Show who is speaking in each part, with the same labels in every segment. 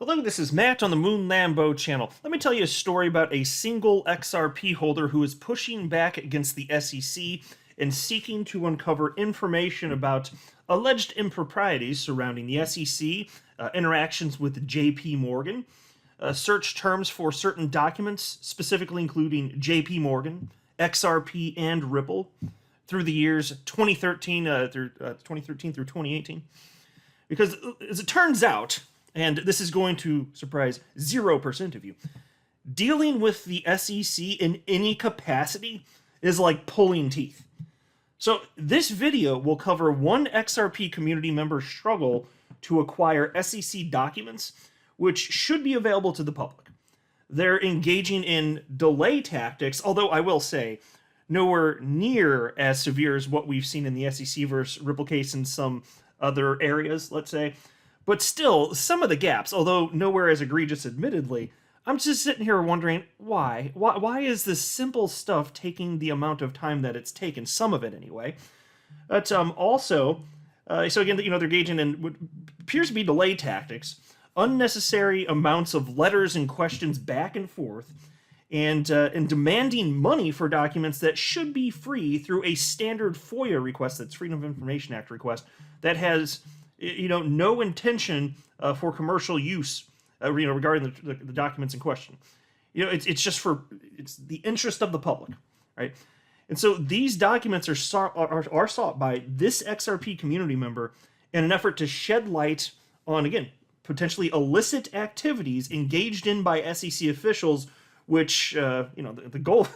Speaker 1: Hello, this is Matt on the Moon Lambo channel. Let me tell you a story about a single XRP holder who is pushing back against the SEC and seeking to uncover information about alleged improprieties surrounding the SEC, interactions with JP Morgan, search terms for certain documents, specifically including JP Morgan, XRP, and Ripple, through the years 2013 through 2018. Because as it turns out, and this is going to surprise 0% of you, dealing with the SEC in any capacity is like pulling teeth. So this video will cover one XRP community member's struggle to acquire SEC documents, which should be available to the public. They're engaging in delay tactics, although I will say, nowhere near as severe as what we've seen in the SEC versus Ripple case in some other areas, let's say. But still, some of the gaps, although nowhere as egregious admittedly, I'm just sitting here wondering why. Why is this simple stuff taking the amount of time that it's taken? Some of it anyway. But also, so again, they're engaging in what appears to be delay tactics, unnecessary amounts of letters and questions back and forth, and demanding money for documents that should be free through a standard FOIA request, that's Freedom of Information Act request, that has no intention for commercial use, regarding the documents in question. It's just it's the interest of the public, right? And so these documents are sought by this XRP community member in an effort to shed light on, again, potentially illicit activities engaged in by SEC officials, which the goal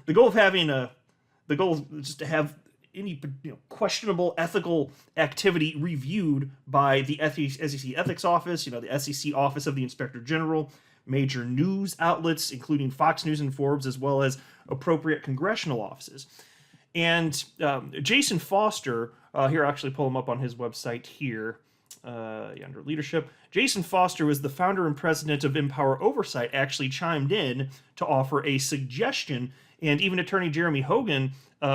Speaker 1: is just to have any questionable ethical activity reviewed by the SEC Ethics Office, the SEC Office of the Inspector General, major news outlets, including Fox News and Forbes, as well as appropriate congressional offices. And Jason Foster, here I'll actually pull him up on his website here, under leadership. Jason Foster was the founder and president of Empower Oversight, actually chimed in to offer a suggestion, and even Attorney Jeremy Hogan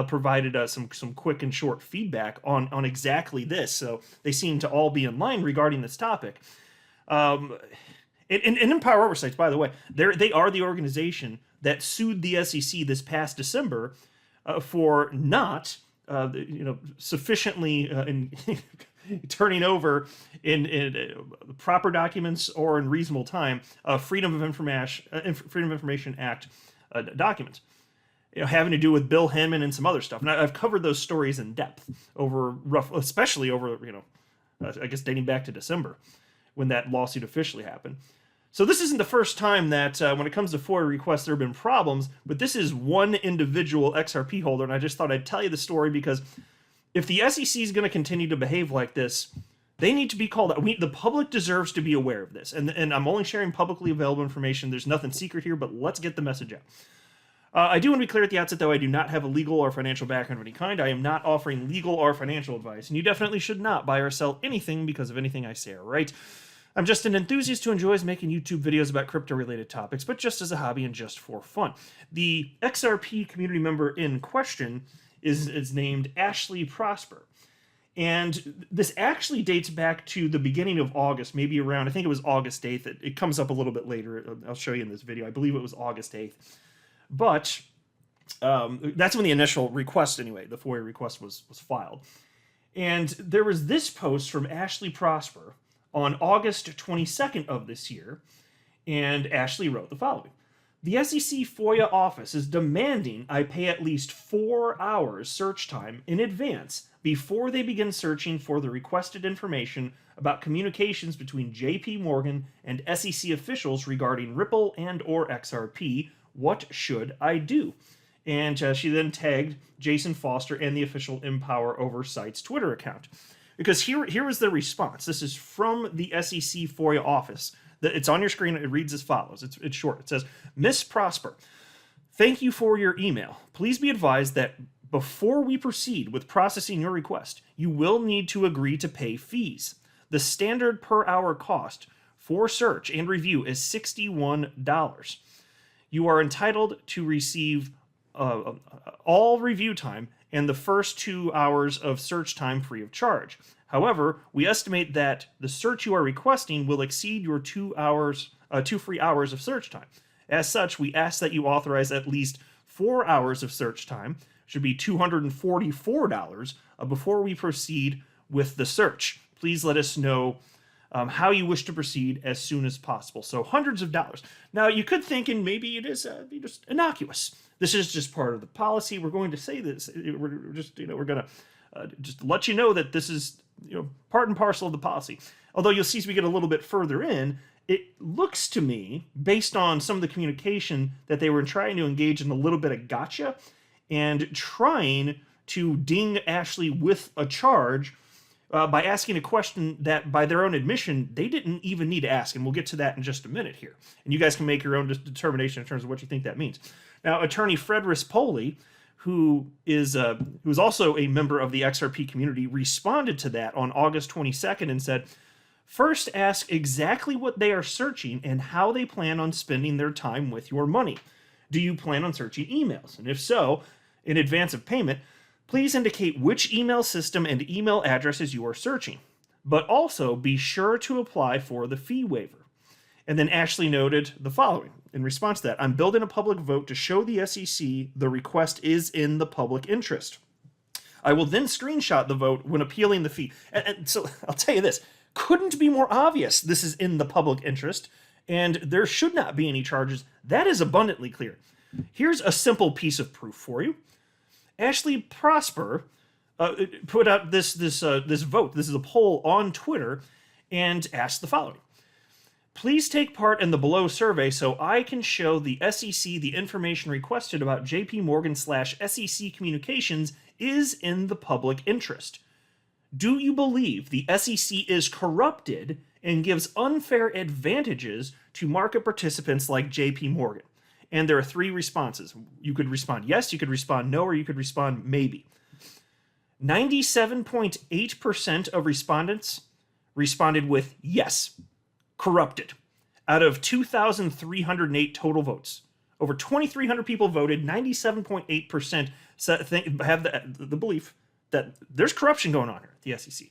Speaker 1: provided some quick and short feedback on exactly this. So they seem to all be in line regarding this topic. And Empower Oversight, by the way, they are the organization that sued the SEC this past December for not sufficiently turning over in proper documents or in reasonable time Freedom of Information Act documents. Having to do with Bill Hinman and some other stuff. And I've covered those stories in depth especially over, I guess dating back to December when that lawsuit officially happened. So this isn't the first time that when it comes to FOIA requests, there have been problems, but this is one individual XRP holder, and I just thought I'd tell you the story because if the SEC is going to continue to behave like this, they need to be called out. The public deserves to be aware of this, and I'm only sharing publicly available information. There's nothing secret here, but let's get the message out. I do want to be clear at the outset, though, I do not have a legal or financial background of any kind. I am not offering legal or financial advice, and you definitely should not buy or sell anything because of anything I say or write. I'm just an enthusiast who enjoys making YouTube videos about crypto-related topics, but just as a hobby and just for fun. The XRP community member in question is named Ashley Prosper. And this actually dates back to the beginning of August, maybe around, I think it was August 8th. It comes up a little bit later. I'll show you in this video. I believe it was August 8th. But that's when the initial request, anyway, the FOIA request was filed. And there was this post from Ashley Prosper on August 22nd of this year, and Ashley wrote the following. The SEC FOIA office is demanding I pay at least 4 hours search time in advance before they begin searching for the requested information about communications between JP Morgan and SEC officials regarding Ripple and or XRP. What should I do? And she then tagged Jason Foster and the official Empower Oversight's Twitter account. Because here was the response. This is from the SEC FOIA office. It's on your screen. It reads as follows. It's short. It says, Miss Prosper, thank you for your email. Please be advised that before we proceed with processing your request, you will need to agree to pay fees. The standard per hour cost for search and review is $61. You are entitled to receive all review time and the first 2 hours of search time free of charge. However, we estimate that the search you are requesting will exceed your 2 free hours of search time. As such, we ask that you authorize at least 4 hours of search time, should be $244, before we proceed with the search. Please let us know how you wish to proceed as soon as possible. So hundreds of dollars. Now, you could think, and maybe it is just innocuous. This is just part of the policy. We're going to say this. We're just, we're going to just let you know that this is, part and parcel of the policy. Although you'll see as we get a little bit further in, it looks to me, based on some of the communication, that they were trying to engage in a little bit of gotcha and trying to ding Ashley with a charge by asking a question that, by their own admission, they didn't even need to ask. And we'll get to that in just a minute here. And you guys can make your own determination in terms of what you think that means. Now, attorney Fred Rispoli, who is also a member of the XRP community, responded to that on August 22nd and said, first, ask exactly what they are searching and how they plan on spending their time with your money. Do you plan on searching emails? And if so, in advance of payment, please indicate which email system and email addresses you are searching. But also be sure to apply for the fee waiver. And then Ashley noted the following. In response to that, I'm building a public vote to show the SEC the request is in the public interest. I will then screenshot the vote when appealing the fee. And so I'll tell you this, couldn't be more obvious this is in the public interest, and there should not be any charges. That is abundantly clear. Here's a simple piece of proof for you. Ashley Prosper put out this vote. This is a poll on Twitter, and asked the following. Please take part in the below survey so I can show the SEC the information requested about JP Morgan/SEC communications is in the public interest. Do you believe the SEC is corrupted and gives unfair advantages to market participants like JP Morgan? And there are 3 responses. You could respond yes, you could respond no, or you could respond maybe. 97.8% of respondents responded with yes, corrupted, out of 2,308 total votes. Over 2,300 people voted. 97.8% have the belief that there's corruption going on here at the SEC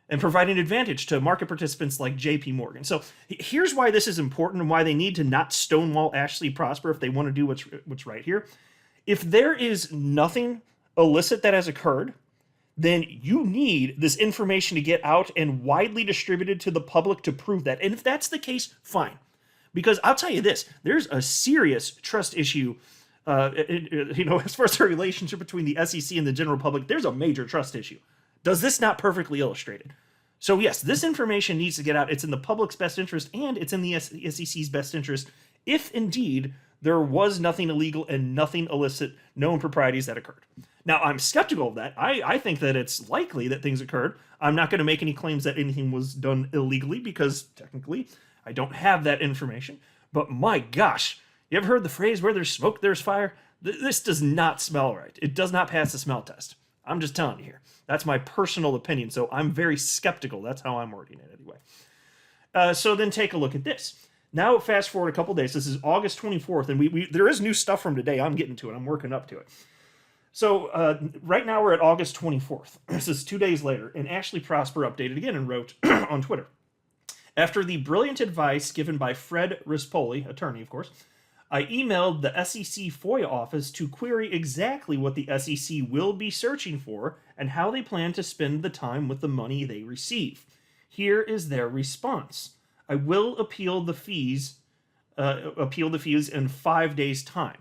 Speaker 1: and providing advantage to market participants like JP Morgan. So here's why this is important and why they need to not stonewall Ashley Prosper if they want to do what's right here. If there is nothing illicit that has occurred, then you need this information to get out and widely distributed to the public to prove that. And if that's the case, fine. Because I'll tell you this, there's a serious trust issue as far as the relationship between the SEC and the general public. There's a major trust issue. Does this not perfectly illustrate it? So yes, this information needs to get out. It's in the public's best interest, and it's in the SEC's best interest if indeed there was nothing illegal and nothing illicit, no improprieties that occurred. Now, I'm skeptical of that. I think that it's likely that things occurred. I'm not going to make any claims that anything was done illegally because technically I don't have that information. But my gosh, you ever heard the phrase, where there's smoke, there's fire? This does not smell right. It does not pass the smell test. I'm just telling you here. That's my personal opinion, so I'm very skeptical. That's how I'm wording it anyway. So then take a look at this. Now, fast forward a couple days. This is August 24th, and there is new stuff from today. I'm getting to it. I'm working up to it. So right now we're at August 24th. This is 2 days later, and Ashley Prosper updated again and wrote on Twitter. After the brilliant advice given by Fred Rispoli, attorney, of course, I emailed the SEC FOIA office to query exactly what the SEC will be searching for and how they plan to spend the time with the money they receive. Here is their response. I will appeal the fees in 5 days' time.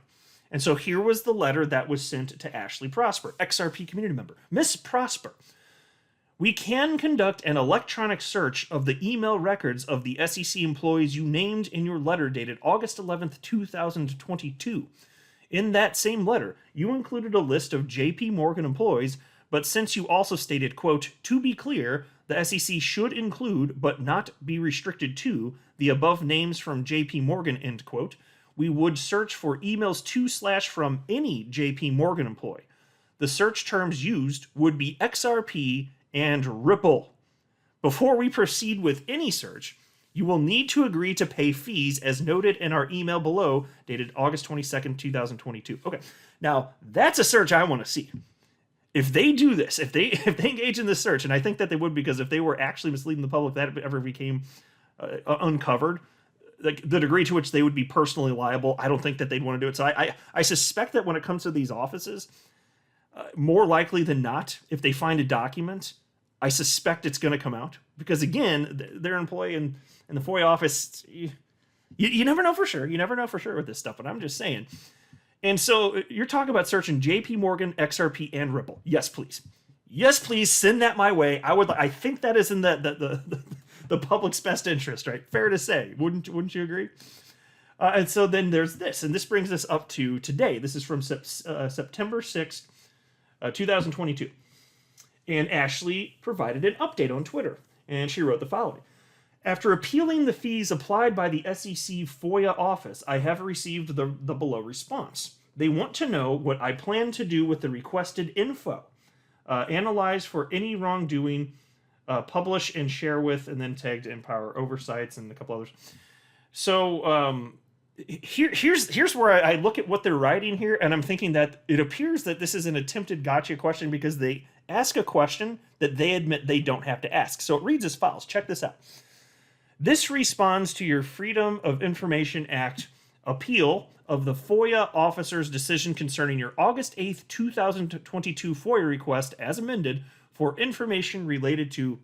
Speaker 1: And so here was the letter that was sent to Ashley Prosper, XRP community member. Miss Prosper, we can conduct an electronic search of the email records of the SEC employees you named in your letter dated August 11th, 2022. In that same letter, you included a list of JP Morgan employees, but since you also stated, quote, to be clear, the SEC should include, but not be restricted to, the above names from JP Morgan, end quote, we would search for emails to/from any JP Morgan employee. The search terms used would be XRP and Ripple. Before we proceed with any search, You will need to agree to pay fees as noted in our email below, dated August 22nd, 2022. Okay, now that's a search I want to see. If they do this, if they engage in this search, and I think that they would, because if they were actually misleading the public, that ever became uncovered, like the degree to which they would be personally liable, I don't think that they'd want to do it. So I suspect that when it comes to these offices, more likely than not, if they find a document, I suspect it's going to come out. Because again, their employee in the FOIA office, you never know for sure. You never know for sure with this stuff, but I'm just saying. And so you're talking about searching JP Morgan, XRP, and Ripple. Yes, please. Yes, please send that my way. I think that is in the public's best interest, right? Fair to say. Wouldn't you agree? And so then there's this, and this brings us up to today. This is from September 6th, 2022. And Ashley provided an update on Twitter, and she wrote the following. After appealing the fees applied by the SEC FOIA office, I have received the below response. They want to know what I plan to do with the requested info, analyze for any wrongdoing, publish and share with, and then tagged Empower Oversights and a couple others. So here's where I look at what they're writing here, and I'm thinking that it appears that this is an attempted gotcha question because they ask a question that they admit they don't have to ask. So it reads as follows. Check this out. This responds to your Freedom of Information Act appeal of the FOIA officer's decision concerning your August 8th, 2022 FOIA request as amended for information related to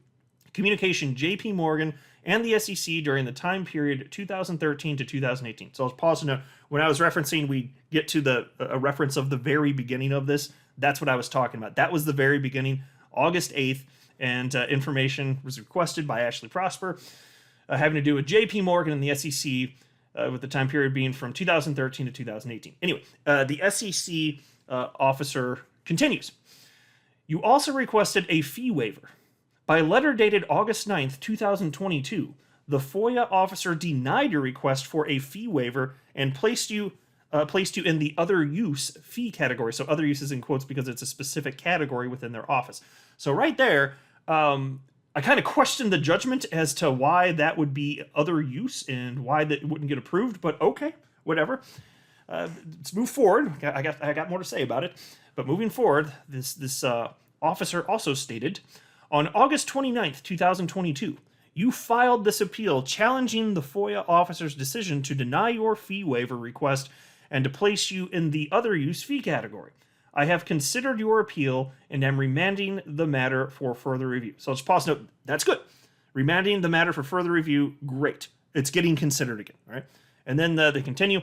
Speaker 1: communication JP Morgan and the SEC during the time period 2013 to 2018. So I'll pause to note, when I was referencing, we get to a reference of the very beginning of this. That's what I was talking about. That was the very beginning, August 8th, and information was requested by Ashley Prosper, having to do with JP Morgan and the SEC, with the time period being from 2013 to 2018. Anyway, the SEC officer continues. You also requested a fee waiver. By letter dated August 9th, 2022, the FOIA officer denied your request for a fee waiver and placed you in the other use fee category. So other use is in quotes because it's a specific category within their office. So right there, I kind of questioned the judgment as to why that would be other use and why that wouldn't get approved, but okay, whatever. Let's move forward. I got more to say about it, but moving forward, this officer also stated, on August 29th, 2022, you filed this appeal challenging the FOIA officer's decision to deny your fee waiver request and to place you in the other use fee category. I have considered your appeal and am remanding the matter for further review. So let's pause note. That's good. Remanding the matter for further review, great. It's getting considered again, all right? And then they continue.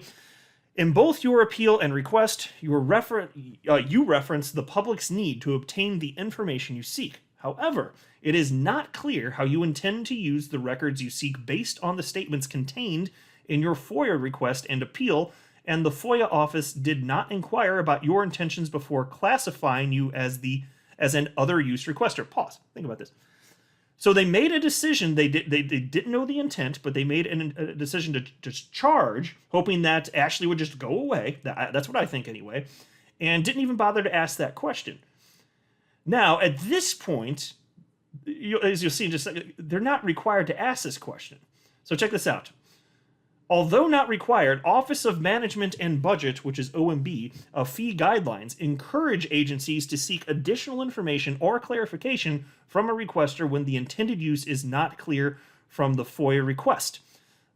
Speaker 1: In both your appeal and request, you reference the public's need to obtain the information you seek. However, it is not clear how you intend to use the records you seek based on the statements contained in your FOIA request and appeal, and the FOIA office did not inquire about your intentions before classifying you as an other use requester. Pause. Think about this. So they made a decision. They didn't know the intent, but they made a decision to just charge, hoping that Ashley would just go away. That's what I think anyway, and didn't even bother to ask that question. Now, at this point, as you'll see in just a second, they're not required to ask this question. So check this out. Although not required, Office of Management and Budget, which is OMB, fee guidelines encourage agencies to seek additional information or clarification from a requester when the intended use is not clear from the FOIA request.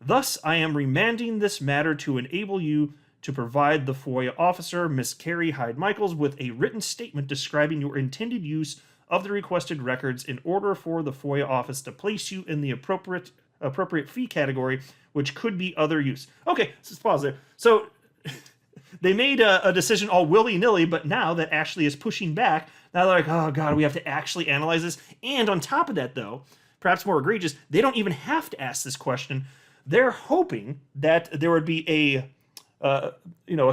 Speaker 1: Thus, I am remanding this matter to enable you to provide the FOIA officer, Ms. Carrie Hyde-Michaels, with a written statement describing your intended use of the requested records in order for the FOIA office to place you in the appropriate fee category, which could be other use. Okay, let's pause there. So they made a decision all willy-nilly, but now that Ashley is pushing back, now they're like, oh God, we have to actually analyze this. And on top of that, though, perhaps more egregious, they don't even have to ask this question. They're hoping that there would be a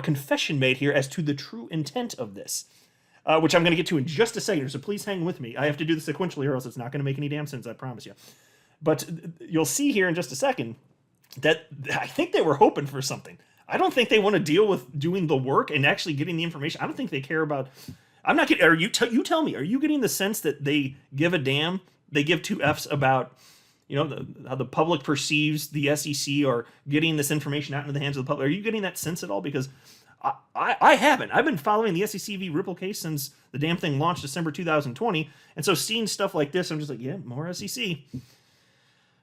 Speaker 1: confession made here as to the true intent of this, which I'm going to get to in just a second. So please hang with me. I have to do this sequentially, or else it's not going to make any damn sense. I promise you. But you'll see here in just a second that I think they were hoping for something. I don't think they want to deal with doing the work and actually getting the information. I don't think they care about. I'm not getting. You tell me. Are you getting the sense that they give a damn? They give two F's about how the public perceives the SEC or getting this information out into the hands of the public. Are you getting that sense at all? Because I haven't. I've been following the SEC v. Ripple case since the damn thing launched December 2020. And so seeing stuff like this, I'm just like, yeah, more SEC.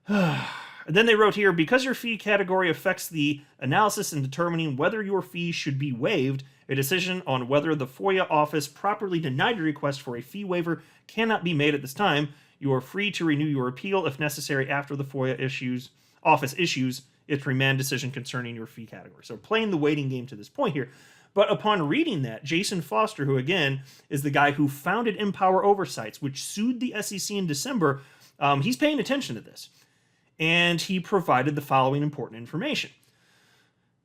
Speaker 1: And then they wrote here, because your fee category affects the analysis in determining whether your fee should be waived, a decision on whether the FOIA office properly denied your request for a fee waiver cannot be made at this time. You are free to renew your appeal if necessary after the FOIA office issues its remand decision concerning your fee category. So playing the waiting game to this point here. But upon reading that, Jason Foster, who again is the guy who founded Empower Oversights, which sued the SEC in December, he's paying attention to this. And he provided the following important information.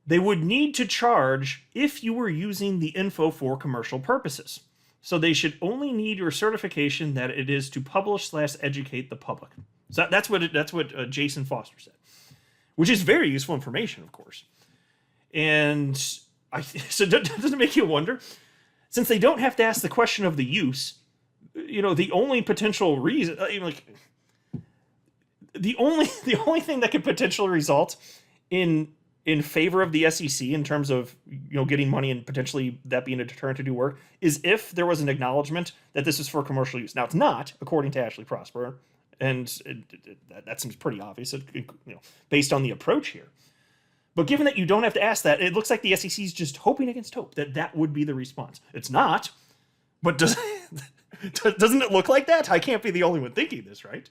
Speaker 1: They would need to charge if you were using the info for commercial purposes. So they should only need your certification that it is to publish/educate the public. So that's what Jason Foster said, which is very useful information, of course. And so doesn't it make you wonder, since they don't have to ask the question of the use, the only potential reason, the only thing that could potentially result in favor of the SEC in terms of getting money and potentially that being a deterrent to do work is if there was an acknowledgement that this is for commercial use. Now it's not, according to Ashley Prosper, and that seems pretty obvious, based on the approach here. But given that you don't have to ask that, it looks like the SEC is just hoping against hope that would be the response. It's not, but doesn't it look like that? I can't be the only one thinking this, right?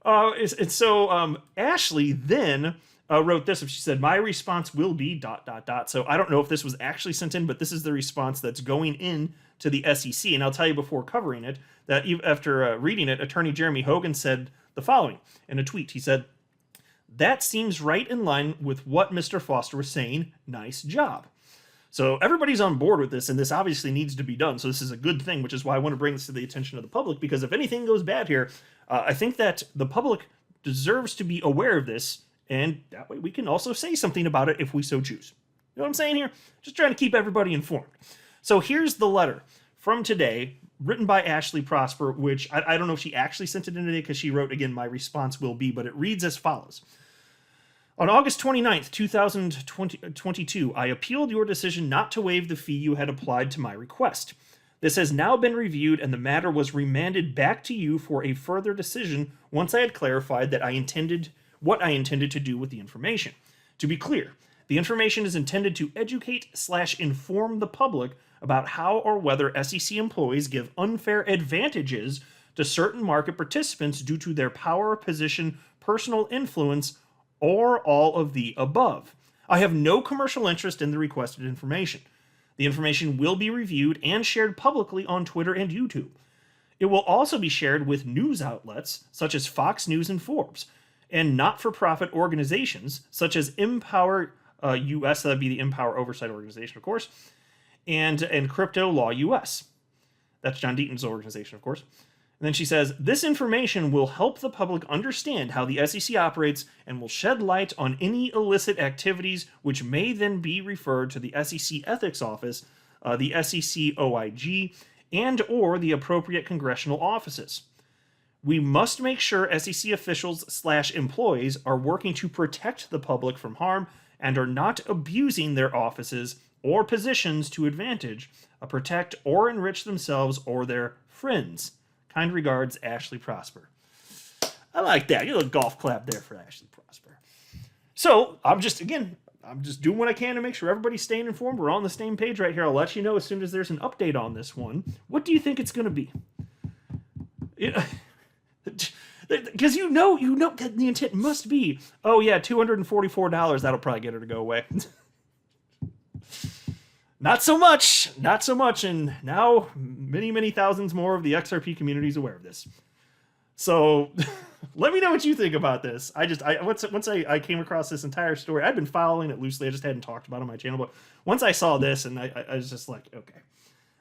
Speaker 1: And so Ashley then wrote this. She said, my response will be ... So I don't know if this was actually sent in, but this is the response that's going in to the SEC. And I'll tell you before covering it that after reading it, Attorney Jeremy Hogan said the following in a tweet. He said, that seems right in line with what Mr. Foster was saying. Nice job. So everybody's on board with this, and this obviously needs to be done. So this is a good thing, which is why I want to bring this to the attention of the public, because if anything goes bad here, I think that the public deserves to be aware of this, and that way we can also say something about it if we so choose. You know what I'm saying here? Just trying to keep everybody informed. So here's the letter from today, written by Ashley Prosper, which I don't know if she actually sent it in today, because she wrote, again, my response will be, but it reads as follows. On August 29th, 2022, I appealed your decision not to waive the fee you had applied to my request. This has now been reviewed, and the matter was remanded back to you for a further decision once I had clarified that what I intended to do with the information. To be clear, the information is intended to educate/inform the public about how or whether SEC employees give unfair advantages to certain market participants due to their power, position, personal influence, or all of the above. I have no commercial interest in the requested information. The information will be reviewed and shared publicly on Twitter and YouTube. It will also be shared with news outlets such as Fox News and Forbes, and not-for-profit organizations such as Empower US, that'd be the Empower Oversight Organization, of course, and Crypto Law US. That's John Deaton's organization, of course. And then she says, this information will help the public understand how the SEC operates and will shed light on any illicit activities which may then be referred to the SEC Ethics Office, the SEC OIG, and or the appropriate congressional offices. We must make sure SEC officials/employees are working to protect the public from harm and are not abusing their offices or positions to advantage, protect, or enrich themselves or their friends. Kind regards, Ashley Prosper. I like that. You little golf clap there for Ashley Prosper. So, I'm just doing what I can to make sure everybody's staying informed. We're on the same page right here. I'll let you know as soon as there's an update on this one. What do you think it's going to be? Because you know that the intent must be, oh yeah, $244, that'll probably get her to go away. Not so much, and now many thousands more of the XRP community is aware of this. So let me know what you think about this. Once I came across this entire story, I'd been following it loosely, I just hadn't talked about it on my channel, but once I saw this, and I was just like, okay,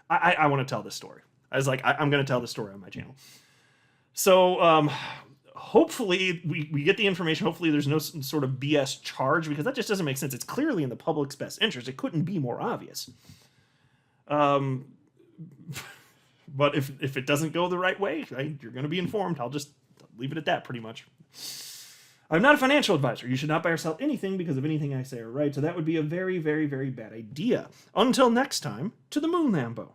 Speaker 1: I want to tell this story. I was like, I'm going to tell this story on my channel. So hopefully we get the information. Hopefully there's no sort of BS charge, because that just doesn't make sense. It's clearly in the public's best interest. It couldn't be more obvious. But if it doesn't go the right way, right, you're going to be informed. I'll just leave it at that, pretty much. I'm not a financial advisor. You should not buy or sell anything because of anything I say or write. So that would be a very, very, very bad idea. Until next time, to the moon, Lambo.